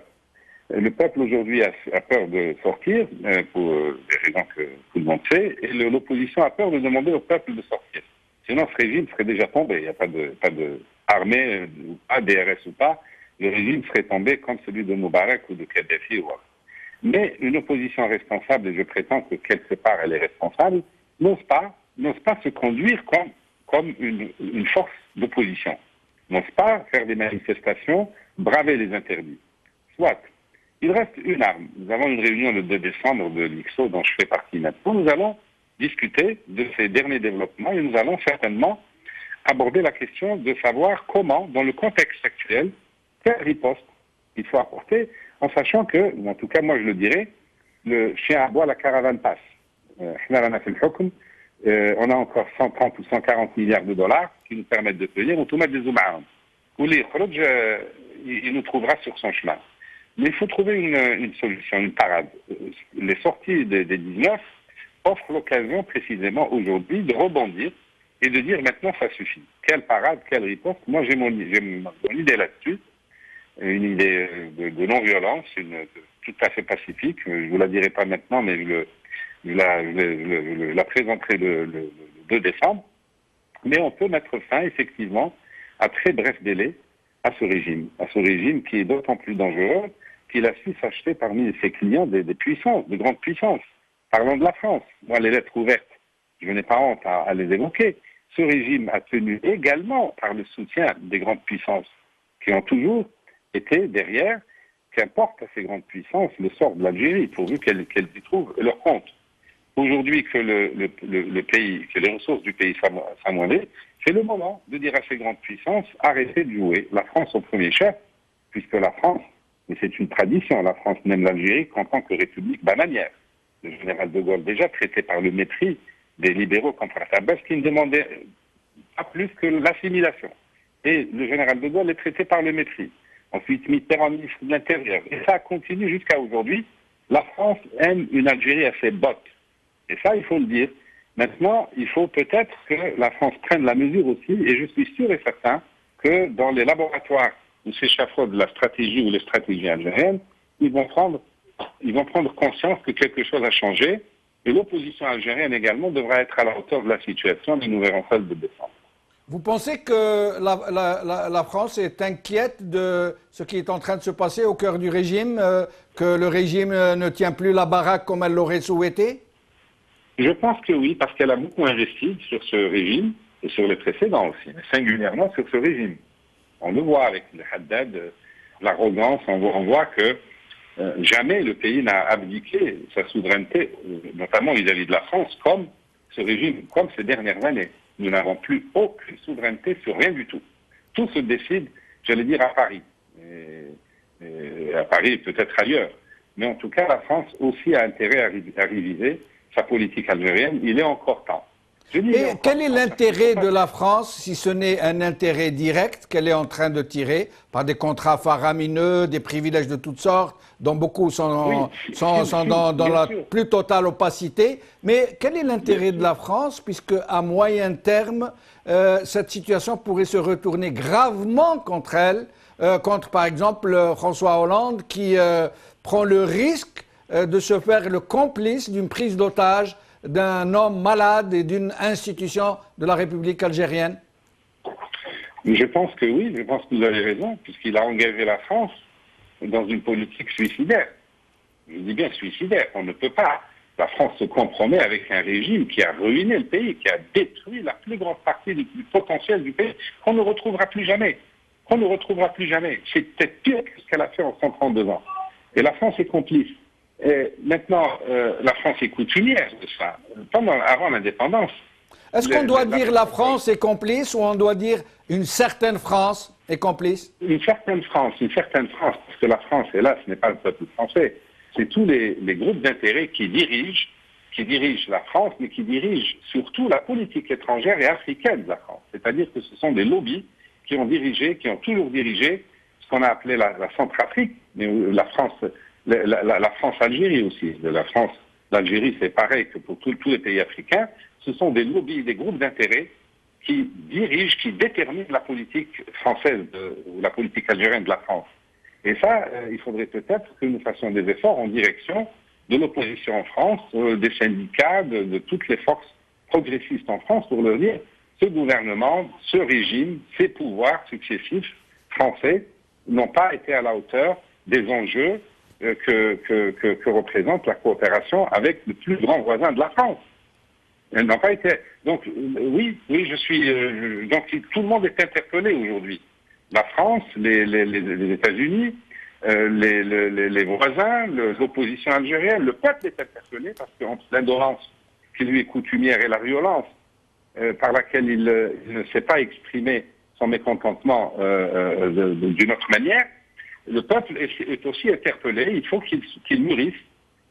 Le peuple aujourd'hui a peur de sortir, pour des raisons que tout le monde sait, et l'opposition a peur de demander au peuple de sortir. Sinon, ce régime serait déjà tombé. Il n'y a pas de armée, ou pas, DRS ou pas. Le régime serait tombé comme celui de Moubarak ou de Kadhafi ou autre. Mais une opposition responsable, et je prétends que quelque part elle est responsable, n'ose pas se conduire comme une force d'opposition. N'ose pas faire des manifestations, braver les interdits. Soit. Il reste une arme. Nous avons une réunion le 2 décembre de l'IXO dont je fais partie maintenant. Nous allons discuter de ces derniers développements et nous allons certainement aborder la question de savoir comment, dans le contexte actuel, quelle riposte il faut apporter, en sachant que, en tout cas moi je le dirais, le chien à bois, la caravane passe. On a encore 130 ou 140 milliards de dollars qui nous permettent de payer. Il nous trouvera sur son chemin. Mais il faut trouver une solution, une parade. Les sorties des 19 offrent l'occasion précisément aujourd'hui de rebondir et de dire maintenant ça suffit. Quelle parade, quelle riposte. Moi j'ai mon idée là-dessus, une idée de non-violence, tout à fait pacifique. Je ne vous la dirai pas maintenant, mais je la présenterai le 2 décembre. Mais on peut mettre fin effectivement à très bref délai à ce régime qui est d'autant plus dangereux qu'il a su s'acheter parmi ses clients des puissances, de grandes puissances. Parlons de la France. Moi, les lettres ouvertes, je n'ai pas honte à les évoquer. Ce régime a tenu également par le soutien des grandes puissances qui ont toujours été derrière, qu'importe à ces grandes puissances le sort de l'Algérie, pourvu qu'elles y trouvent leur compte. Aujourd'hui que le pays, que les ressources du pays s'amoindrissent, c'est le moment de dire à ces grandes puissances, arrêtez de jouer. La France au premier chef, puisque la France, mais c'est une tradition, la France n'aime l'Algérie qu'en tant que république bananière. Le général de Gaulle, déjà traité par le mépris des libéraux contre Abbas, qui ne demandait pas plus que l'assimilation. Et le général de Gaulle est traité par le mépris. Ensuite, Mitterrand, ministre de l'Intérieur. Et ça continue jusqu'à aujourd'hui. La France aime une Algérie à ses bottes. Et ça, il faut le dire. Maintenant, il faut peut-être que la France prenne la mesure aussi, et je suis sûr et certain que dans les laboratoires où s'échafaudent la stratégie ou les stratégies algériennes, ils vont prendre conscience que quelque chose a changé, et l'opposition algérienne également devra être à la hauteur de la situation, et nous verrons ça le 2 décembre. Vous pensez que la France est inquiète de ce qui est en train de se passer au cœur du régime, que le régime ne tient plus la baraque comme elle l'aurait souhaité? Je pense que oui, parce qu'elle a beaucoup investi sur ce régime et sur les précédents aussi, mais singulièrement sur ce régime. On le voit avec le Haddad, l'arrogance, on voit que jamais le pays n'a abdiqué sa souveraineté, notamment vis-à-vis de la France, comme ce régime, comme ces dernières années. Nous n'avons plus aucune souveraineté sur rien du tout. Tout se décide, j'allais dire, à Paris. Et à Paris et peut-être ailleurs. Mais en tout cas, la France aussi a intérêt à réviser sa politique algérienne. Il est encore temps. Et quel est l'intérêt de la France, si ce n'est un intérêt direct qu'elle est en train de tirer par des contrats faramineux, des privilèges de toutes sortes, dont beaucoup sont dans la plus totale opacité. Mais quel est l'intérêt de la France, puisque à moyen terme, cette situation pourrait se retourner gravement contre elle, contre par exemple François Hollande, qui prend le risque de se faire le complice d'une prise d'otage d'un homme malade et d'une institution de la République algérienne? Je pense que oui, je pense que vous avez raison, puisqu'il a engagé la France dans une politique suicidaire. Je dis bien suicidaire. On ne peut pas. La France se compromet avec un régime qui a ruiné le pays, qui a détruit la plus grande partie du potentiel du pays, qu'on ne retrouvera plus jamais. Qu'on ne retrouvera plus jamais. C'est peut-être pire que ce qu'elle a fait en 132 ans. Et la France est complice. Et maintenant, la France est coutumière de ça. Avant l'indépendance. Est-ce qu'on doit dire la France est complice ou on doit dire une certaine France est complice? Une certaine France, parce que la France, et là, ce n'est pas le peuple français, c'est tous les groupes d'intérêt qui dirigent la France, mais qui dirigent surtout la politique étrangère et africaine de la France. C'est-à-dire que ce sont des lobbies qui ont toujours dirigé ce qu'on a appelé la Centrafrique, mais la France-Algérie aussi. La France-Algérie, c'est pareil que pour tous les pays africains. Ce sont des lobbies, des groupes d'intérêt qui dirigent, qui déterminent la politique française ou la politique algérienne de la France. Et ça, il faudrait peut-être que nous fassions des efforts en direction de l'opposition en France, des syndicats, de toutes les forces progressistes en France pour leur dire ce gouvernement, ce régime, ces pouvoirs successifs français n'ont pas été à la hauteur des enjeux que représente la coopération avec le plus grand voisin de la France. Elles n'ont pas été. Donc, oui, je suis. Donc, tout le monde est interpellé aujourd'hui. La France, les États-Unis, les voisins, l'opposition algérienne, le peuple est interpellé parce qu'entre l'indolence qui lui est coutumière et la violence par laquelle il ne sait pas exprimer son mécontentement d'une autre manière, le peuple est aussi interpellé. Il faut qu'il mûrisse.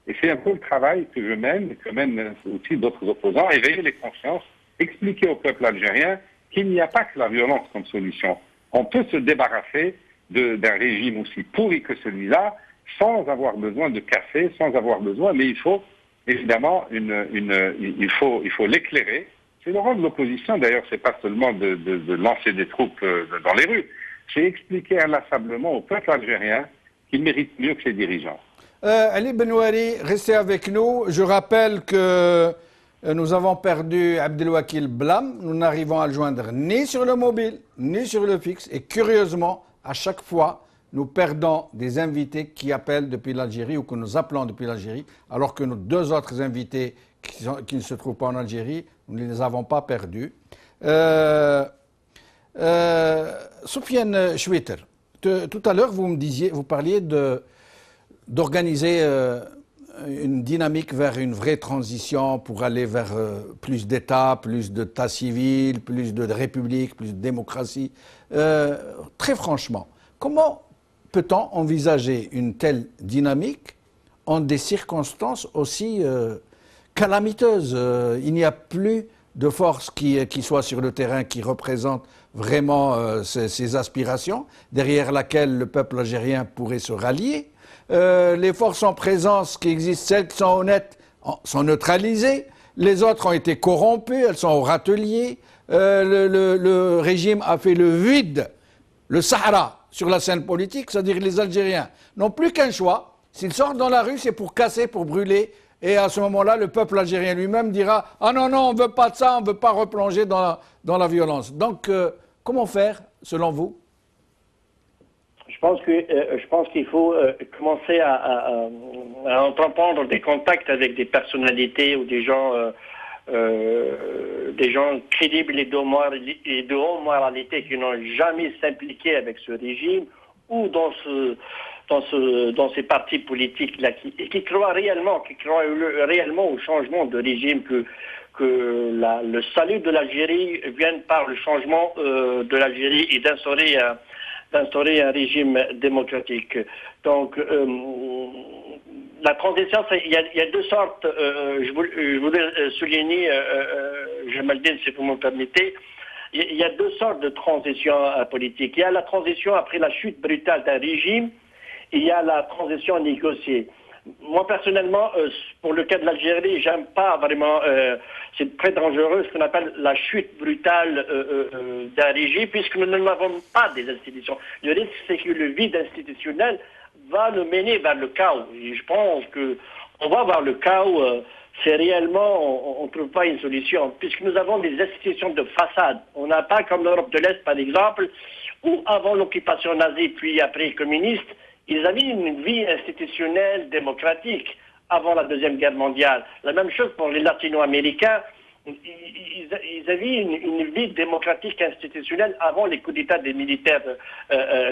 Et c'est un peu le travail que je mène, et que mènent aussi d'autres opposants, éveiller les consciences, expliquer au peuple algérien qu'il n'y a pas que la violence comme solution. On peut se débarrasser d'un régime aussi pourri que celui-là, sans avoir besoin de café, sans avoir besoin, mais il faut évidemment il faut l'éclairer. C'est le rôle de l'opposition, d'ailleurs, c'est pas seulement de lancer des troupes dans les rues, c'est expliquer inlassablement au peuple algérien qu'il mérite mieux que ses dirigeants. Ali Benouari, restez avec nous. Je rappelle que nous avons perdu Abdelwakil Blam. Nous n'arrivons à le joindre ni sur le mobile, ni sur le fixe. Et curieusement, à chaque fois, nous perdons des invités qui appellent depuis l'Algérie ou que nous appelons depuis l'Algérie, alors que nos deux autres invités qui ne se trouvent pas en Algérie, nous ne les avons pas perdus. Soufiane Chouiter, tout à l'heure, vous parliez d'organiser une dynamique vers une vraie transition pour aller vers plus d'État, plus d'État civil, plus de république, plus de démocratie. Très franchement, comment peut-on envisager une telle dynamique en des circonstances aussi calamiteuses? Il n'y a plus de force qui soit sur le terrain, qui représente vraiment ces aspirations, derrière laquelle le peuple algérien pourrait se rallier. Les forces en présence qui existent, celles qui sont honnêtes, sont neutralisées. Les autres ont été corrompues, elles sont au râtelier. Le régime a fait le vide, le Sahara sur la scène politique, c'est-à-dire les Algériens n'ont plus qu'un choix. S'ils sortent dans la rue, c'est pour casser, pour brûler. Et à ce moment-là, le peuple algérien lui-même dira « Ah non, on ne veut pas de ça, on ne veut pas replonger dans la violence ». Donc, comment faire, selon vous ? Je pense qu'il faut commencer à entreprendre des contacts avec des personnalités ou des gens crédibles et de haute moralité qui n'ont jamais s'impliqué avec ce régime ou dans ces partis politiques là qui croient réellement au changement de régime, que le salut de l'Algérie vienne par le changement de l'Algérie et d'instaurer un régime démocratique. Donc, la transition, il y a deux sortes. Je voudrais souligner, Jamaldine, si vous me permettez, il y a deux sortes de transition politique. Il y a la transition après la chute brutale d'un régime, et il y a la transition négociée. Moi, personnellement, pour le cas de l'Algérie, j'aime pas vraiment, c'est très dangereux ce qu'on appelle la chute brutale d'un régime, puisque nous n'avons pas des institutions. Le risque, c'est que le vide institutionnel va nous mener vers le chaos. Et je pense qu'on va vers le chaos c'est réellement, on ne trouve pas une solution, puisque nous avons des institutions de façade. On n'a pas comme l'Europe de l'Est, par exemple, où avant l'occupation nazie, puis après communiste, ils avaient une vie institutionnelle démocratique avant la Deuxième Guerre mondiale. La même chose pour les latino-américains. Ils avaient une vie démocratique institutionnelle avant les coups d'État des militaires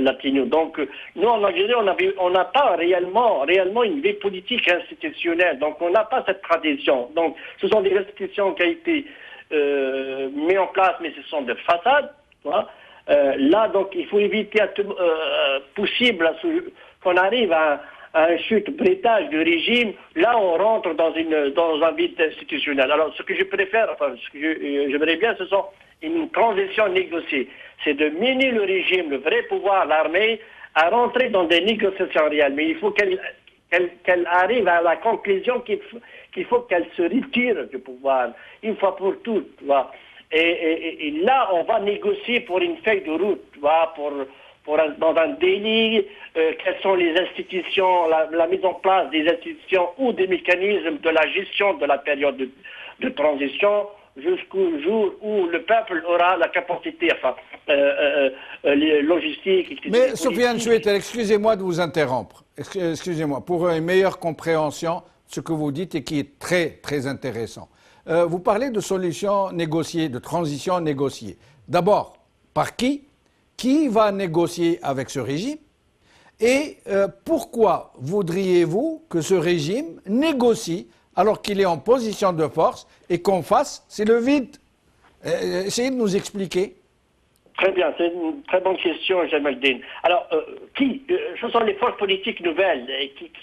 latinos. Donc, nous, en Algérie, on n'a pas réellement une vie politique institutionnelle. Donc, on n'a pas cette tradition. Donc, ce sont des institutions qui ont été mises en place, mais ce sont de façades. Là, donc, il faut éviter à tout possible qu'on arrive à un chute, brétage du régime. Là, on rentre dans un vide institutionnel. Alors, ce que je préfère, enfin, ce que j'aimerais bien, ce sont une transition négociée. C'est de mener le régime, le vrai pouvoir, l'armée, à rentrer dans des négociations réelles. Mais il faut qu'elle arrive à la conclusion qu'il faut qu'elle se retire du pouvoir, une fois pour toutes. Et là, on va négocier pour une feuille de route, dans un délai, quelles sont les institutions, la mise en place des institutions ou des mécanismes de la gestion de la période de transition jusqu'au jour où le peuple aura la capacité, les logistiques, etc. Mais Soufiane Chouetel, excusez-moi de vous interrompre. Excusez-moi, pour une meilleure compréhension de ce que vous dites et qui est très, très intéressant. Vous parlez de solutions négociées, de transition négociée. D'abord, par qui? Qui va négocier avec ce régime? Et pourquoi voudriez-vous que ce régime négocie alors qu'il est en position de force et qu'on fasse, c'est le vide? Essayez de nous expliquer. Très bien, c'est une très bonne question, Jamaldine. Alors, ce sont les forces politiques nouvelles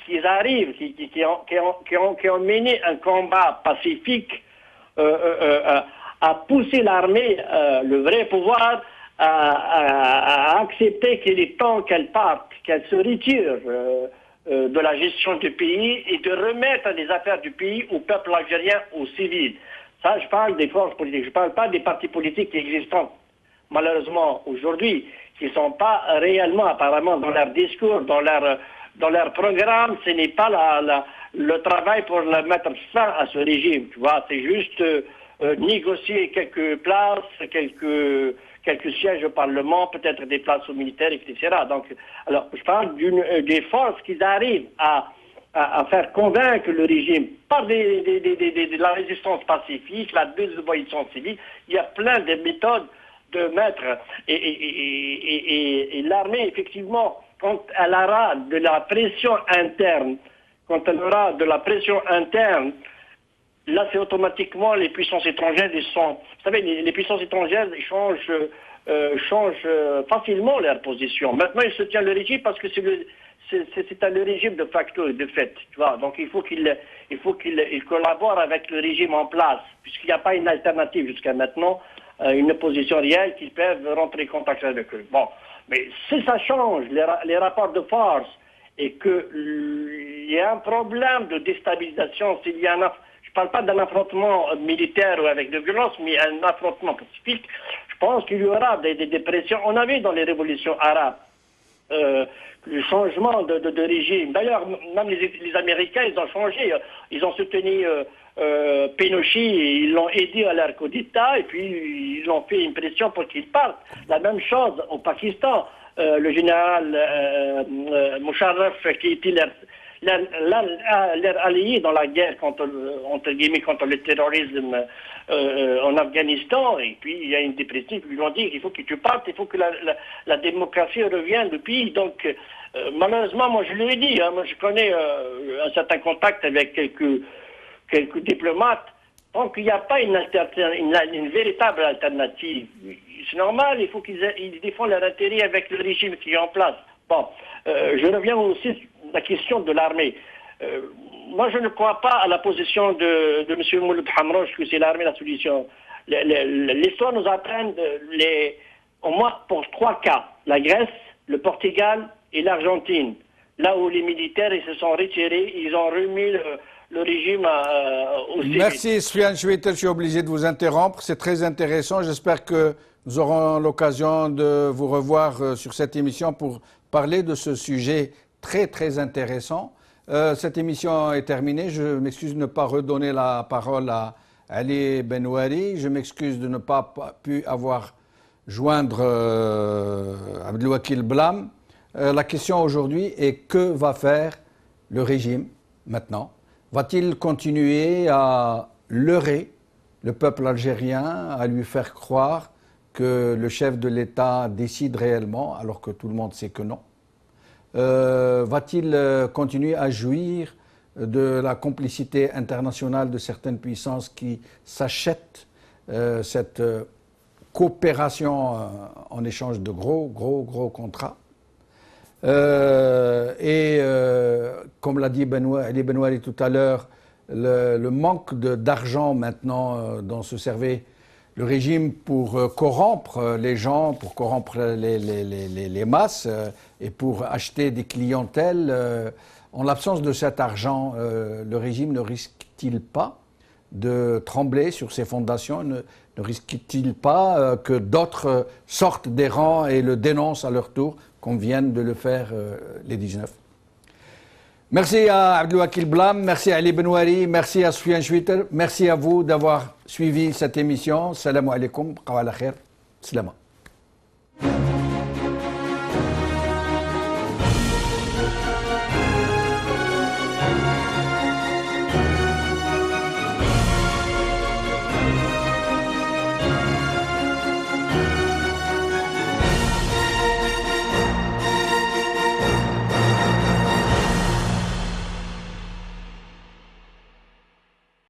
qui arrivent, qui ont mené un combat pacifique à pousser l'armée, le vrai pouvoir, à accepter qu'il est temps qu'elle parte, qu'elle se retire de la gestion du pays et de remettre les affaires du pays au peuple algérien, aux civils. Ça, je parle des forces politiques, je ne parle pas des partis politiques existants, malheureusement, aujourd'hui, qui ne sont pas réellement, apparemment, dans leur discours, dans leur programme, ce n'est pas le travail pour mettre fin à ce régime, tu vois, c'est juste négocier quelques places, quelques sièges au Parlement, peut-être des places aux militaires, etc. Donc, alors, je parle des forces qui arrivent à faire convaincre le régime par de la résistance pacifique, la désobéissance civile. Il y a plein de méthodes de mettre. Et l'armée, effectivement, quand elle aura de la pression interne, là, c'est automatiquement les puissances étrangères, vous savez, les puissances étrangères changent facilement leur position. Maintenant, ils soutiennent le régime parce que c'est le régime de facto et de fait. Tu vois. Donc, il faut qu'il collabore avec le régime en place, puisqu'il n'y a pas une alternative jusqu'à maintenant, une opposition réelle qui peuvent rentrer en contact avec eux. Bon, mais si ça change les rapports de force et qu'il y a un problème de déstabilisation, s'il y a je ne parle pas d'un affrontement militaire ou avec de violence, mais un affrontement pacifique, je pense qu'il y aura des pressions. On a vu dans les révolutions arabes le changement de régime. D'ailleurs, même les Américains, ils ont changé. Ils ont soutenu Pinochet, et ils l'ont aidé à leur coup d'État, et puis ils ont fait une pression pour qu'il parte. La même chose au Pakistan. Le général Musharraf, qui était leur allié dans la guerre contre le terrorisme en Afghanistan, et puis il y a une dépression qui lui ont dit qu'il faut que tu partes, il faut que la démocratie revienne du pays. Donc malheureusement, moi je lui ai dit, moi je connais un certain contact avec quelques diplomates. Donc il n'y a pas une véritable alternative. C'est normal, il faut qu'ils défendent leur intérêt avec le régime qui est en place. Bon, je reviens aussi à la question de l'armée. Moi, je ne crois pas à la position de M. Mouloud Hamrouche que c'est l'armée la solution. L'histoire nous apprend au moins pour 3 cas. La Grèce, le Portugal et l'Argentine. Là où les militaires ils se sont retirés, ils ont remis le régime au civil. Merci Soufiane Chouetel, je suis obligé de vous interrompre. C'est très intéressant. J'espère que nous aurons l'occasion de vous revoir sur cette émission pour parler de ce sujet très très intéressant. Cette émission est terminée. Je m'excuse de ne pas redonner la parole à Ali Benouari. Je m'excuse de ne pas pu avoir joindre Abdelwakil Blam. La question aujourd'hui est que va faire le régime maintenant? Va-t-il continuer à leurrer le peuple algérien, à lui faire croire que le chef de l'État décide réellement alors que tout le monde sait que non? Va-t-il continuer à jouir de la complicité internationale de certaines puissances qui s'achètent cette coopération en échange de gros contrats? Comme l'a dit Ali Benouari tout à l'heure, le manque d'argent maintenant dont se servait le régime pour corrompre les gens, pour corrompre les masses et pour acheter des clientèles. En l'absence de cet argent, le régime ne risque-t-il pas de trembler sur ses fondations? Ne risque-t-il pas que d'autres sortent des rangs et le dénoncent à leur tour, comme viennent de le faire les 19? Merci à Abdelwakil Blam, merci à Ali Benouari, merci à Soufiane Chouitel, merci à vous d'avoir suivi cette émission. Salam alaikum, qawala khair, salama.